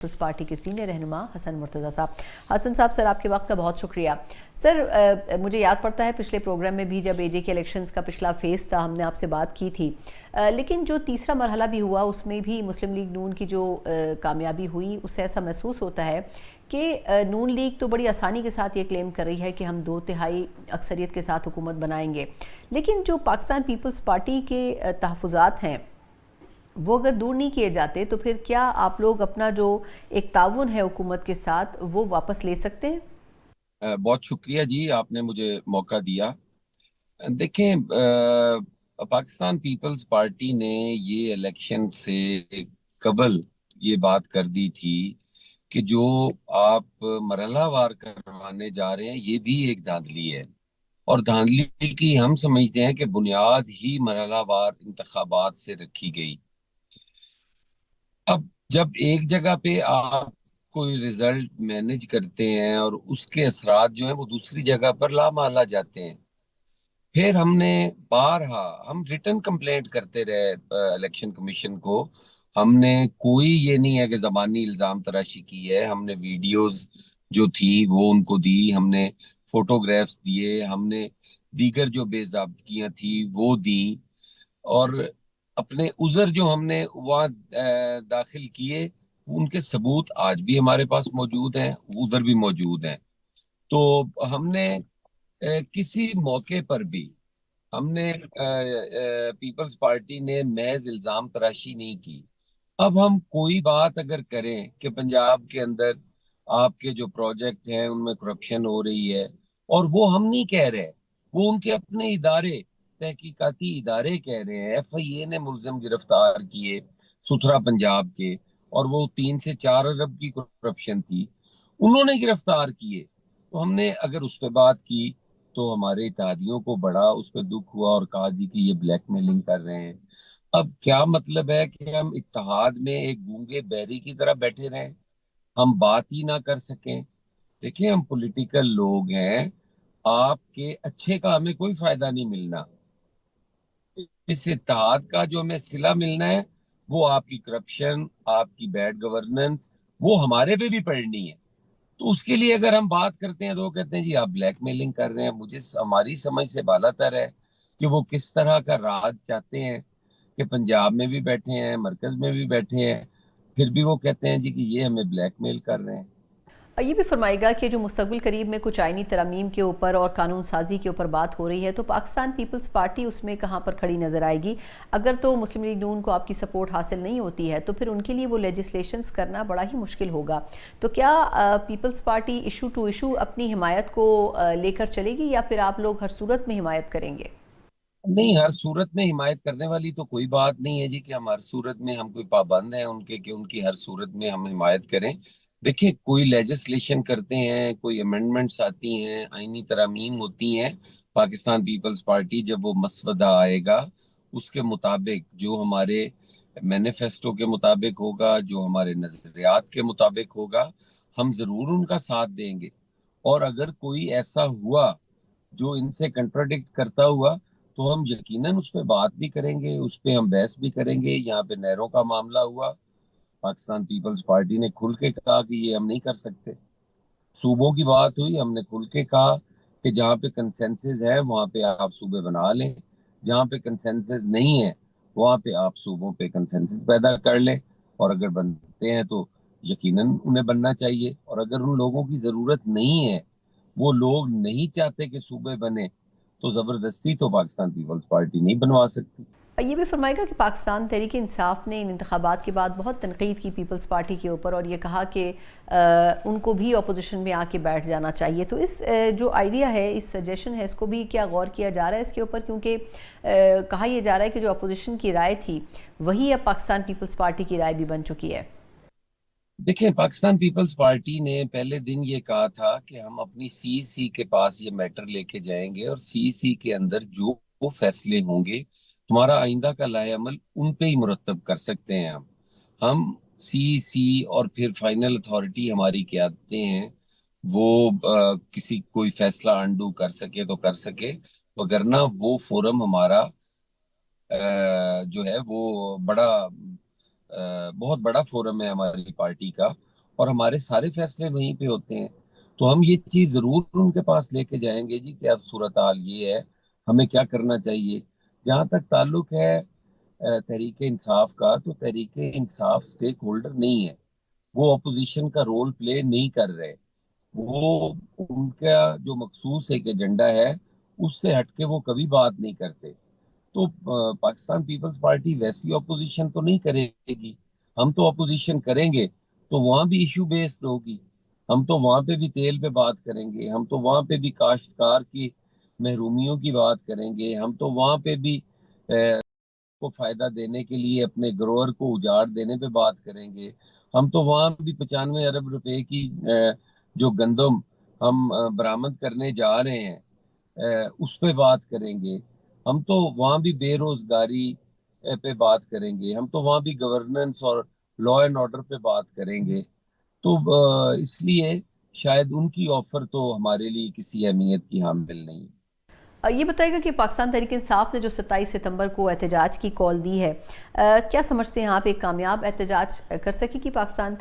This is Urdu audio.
پیپلز پارٹی کے سینئر رہنما حسن مرتضیٰ صاحب۔ حسن صاحب، سر آپ کے وقت کا بہت شکریہ۔ سر مجھے یاد پڑتا ہے پچھلے پروگرام میں بھی جب اے جے کے الیکشنز کا پچھلا فیز تھا ہم نے آپ سے بات کی تھی، لیکن جو تیسرا مرحلہ بھی ہوا اس میں بھی مسلم لیگ نون کی جو کامیابی ہوئی اس سے ایسا محسوس ہوتا ہے کہ نون لیگ تو بڑی آسانی کے ساتھ یہ کلیم کر رہی ہے کہ ہم 2/3 اکثریت کے ساتھ حکومت بنائیں گے، لیکن جو پاکستان پیپلز پارٹی کے تحفظات ہیں وہ اگر دور نہیں کیے جاتے تو پھر کیا آپ لوگ اپنا جو ایک تعاون ہے حکومت کے ساتھ وہ واپس لے سکتے ہیں؟ بہت شکریہ جی، آپ نے مجھے موقع دیا۔ دیکھیں، پاکستان پیپلز پارٹی نے یہ الیکشن سے قبل یہ بات کر دی تھی کہ جو آپ مرحلہ وار کروانے جا رہے ہیں یہ بھی ایک دھاندلی ہے، اور دھاندلی کی ہم سمجھتے ہیں کہ بنیاد ہی مرحلہ وار انتخابات سے رکھی گئی۔ اب جب ایک جگہ پہ آپ کوئی رزلٹ مینج کرتے ہیں اور اس کے اثرات جو ہیں وہ دوسری جگہ پر لامحالہ جاتے ہیں، پھر ہم نے بارہا ہم ریٹن کمپلینٹ کرتے رہے الیکشن کمیشن کو۔ ہم نے کوئی یہ نہیں ہے کہ زبانی الزام تراشی کی ہے، ہم نے ویڈیوز جو تھی وہ ان کو دی، ہم نے فوٹوگرافز دیے، ہم نے دیگر جو بے ضابطگیاں تھی وہ دی، اور اپنے عذر جو ہم نے وہاں داخل کیے ان کے ثبوت آج بھی ہمارے پاس موجود ہیں، ادھر بھی موجود ہیں۔ تو ہم نے کسی موقع پر بھی ہم نے پیپلز پارٹی نے محض الزام تراشی نہیں کی۔ اب ہم کوئی بات اگر کریں کہ پنجاب کے اندر آپ کے جو پروجیکٹ ہیں ان میں کرپشن ہو رہی ہے، اور وہ ہم نہیں کہہ رہے، وہ ان کے اپنے ادارے، تحقیقاتی ادارے کہہ رہے ہیں، ایف آئی اے نے ملزم گرفتار کیے ستھرا پنجاب کے، اور وہ 3 سے 4 ارب کی کرپشن تھی، انہوں نے گرفتار کیے۔ تو ہم نے اگر اس پہ بات کی تو ہمارے اتحادیوں کو بڑا اس پہ دکھ ہوا اور کہا جی کہ یہ بلیک میلنگ کر رہے ہیں۔ اب کیا مطلب ہے کہ ہم اتحاد میں ایک گونگے بہری کی طرح بیٹھے رہیں، ہم بات ہی نہ کر سکیں؟ دیکھیں، ہم پولیٹیکل لوگ ہیں، آپ کے اچھے کا ہمیں کوئی فائدہ نہیں ملنا، اس اتحاد کا جو ہمیں صلہ ملنا ہے وہ آپ کی کرپشن، آپ کی بیڈ گورننس، وہ ہمارے پہ بھی پڑنی ہے۔ تو اس کے لیے اگر ہم بات کرتے ہیں تو وہ کہتے ہیں جی آپ بلیک میلنگ کر رہے ہیں۔ مجھے ہماری سمجھ سے بالا تر ہے کہ وہ کس طرح کا راج چاہتے ہیں کہ پنجاب میں بھی بیٹھے ہیں، مرکز میں بھی بیٹھے ہیں، پھر بھی وہ کہتے ہیں جی کہ یہ ہمیں بلیک میل کر رہے ہیں۔ یہ بھی فرمائے گا کہ جو مستقبل قریب میں کچھ آئینی ترامیم کے اوپر اور قانون سازی کے اوپر بات ہو رہی ہے تو پاکستان پیپلز پارٹی اس میں کہاں پر کھڑی نظر آئے گی؟ اگر تو مسلم لیگ نون کو آپ کی سپورٹ حاصل نہیں ہوتی ہے تو پھر ان کے لیے وہ لیجسلیشنز کرنا بڑا ہی مشکل ہوگا، تو کیا Peoples Party issue to issue اپنی حمایت کو لے کر چلے گی یا پھر آپ لوگ ہر صورت میں حمایت کریں گے؟ نہیں، ہر صورت میں حمایت کرنے والی تو کوئی بات نہیں ہے جی کہ ہم ہر صورت میں، ہم کوئی پابند ہیں ان کے کہ ان کی ہر صورت میں ہم حمایت کریں۔ دیکھیں، کوئی لیجسلیشن کرتے ہیں، کوئی امینڈمنٹس آتی ہیں، آئینی ترامیم ہوتی ہیں، پاکستان پیپلز پارٹی جب وہ مسودہ آئے گا اس کے مطابق، جو ہمارے مینیفیسٹو کے مطابق ہوگا، جو ہمارے نظریات کے مطابق ہوگا، ہم ضرور ان کا ساتھ دیں گے۔ اور اگر کوئی ایسا ہوا جو ان سے کنٹراڈکٹ کرتا ہوا تو ہم یقیناً اس پہ بات بھی کریں گے، اس پہ ہم بحث بھی کریں گے۔ یہاں پہ نہروں کا معاملہ ہوا، پاکستان پیپلز پارٹی نے کھل کے کہا کہ یہ ہم نہیں کر سکتے۔ صوبوں کی بات ہوئی، ہم نے کھل کے کہا کہ جہاں پہ کنسنسس ہے وہاں پہ آپ صوبے بنا لیں، جہاں پہ کنسنسس نہیں ہے وہاں پہ آپ صوبوں پہ کنسنسس پیدا کر لیں، اور اگر بنتے ہیں تو یقیناً انہیں بننا چاہیے، اور اگر ان لوگوں کی ضرورت نہیں ہے، وہ لوگ نہیں چاہتے کہ صوبے بنے، تو زبردستی تو پاکستان پیپلز پارٹی نہیں بنوا سکتی۔ یہ بھی فرمائے گا کہ پاکستان تحریک انصاف نے ان انتخابات کے بعد بہت تنقید کی پیپلز پارٹی کے اوپر اور یہ کہا کہ ان کو بھی اپوزیشن میں آ کے بیٹھ جانا چاہیے، تو اس جو آئیڈیا ہے، اس سجیشن ہے، اس کو بھی کیا غور کیا جا رہا ہے اس کے اوپر؟ کیونکہ کہا یہ جا رہا ہے کہ جو اپوزیشن کی رائے تھی وہی اب پاکستان پیپلز پارٹی کی رائے بھی بن چکی ہے۔ دیکھیں، پاکستان پیپلز پارٹی نے پہلے دن یہ کہا تھا کہ ہم اپنی سی سی کے پاس یہ میٹر لے کے جائیں گے، اور سی سی کے اندر جو فیصلے ہوں گے ہمارا آئندہ کا لائحہ عمل ان پہ ہی مرتب کر سکتے ہیں۔ ہم سی سی اور پھر فائنل اتھارٹی ہماری قیادتیں ہیں، وہ کسی کوئی فیصلہ انڈو کر سکے تو کر سکے، وگرنہ وہ فورم ہمارا جو ہے وہ بہت بڑا فورم ہے ہماری پارٹی کا، اور ہمارے سارے فیصلے وہیں پہ ہوتے ہیں. تو ہم یہ چیز ضرور ان کے پاس لے کے جائیں گے جی کہ اب صورتحال یہ ہے, ہمیں کیا کرنا چاہیے. جہاں تک تعلق ہے تحریک انصاف کا, تو تحریک انصاف سٹیک ہولڈر نہیں ہے, وہ اپوزیشن کا رول پلے نہیں کر رہے. وہ ان کا جو مخصوص ایک ایجنڈا ہے اس سے ہٹ کے وہ کبھی بات نہیں کرتے. تو پاکستان پیپلز پارٹی ویسی اپوزیشن تو نہیں کرے گی. ہم تو اپوزیشن کریں گے تو وہاں بھی ایشو بیسڈ ہوگی. ہم تو وہاں پہ بھی تیل پہ بات کریں گے, ہم تو وہاں پہ بھی کاشتکار کی محرومیوں کی بات کریں گے, ہم تو وہاں پہ بھی کو فائدہ دینے کے لیے اپنے گروور کو اجاڑ دینے پہ بات کریں گے. ہم تو وہاں بھی 95 ارب روپے کی جو گندم ہم برآمد کرنے جا رہے ہیں اس پہ بات کریں گے. ہم تو وہاں بھی بے روزگاری پہ بات کریں گے. ہم تو وہاں بھی گورننس اور لا اینڈ آرڈر پہ بات کریں گے. تو اس لیے شاید ان کی آفر تو ہمارے لیے کسی اہمیت کی حامل نہیں. یہ بتائے گا کہ پاکستان تحریک انصاف نے جو 27 ستمبر کو احتجاج کی کال دی ہے, کیا سمجھتے ہیں آپ ایک کامیاب احتجاج کر سکے کہ پاکستان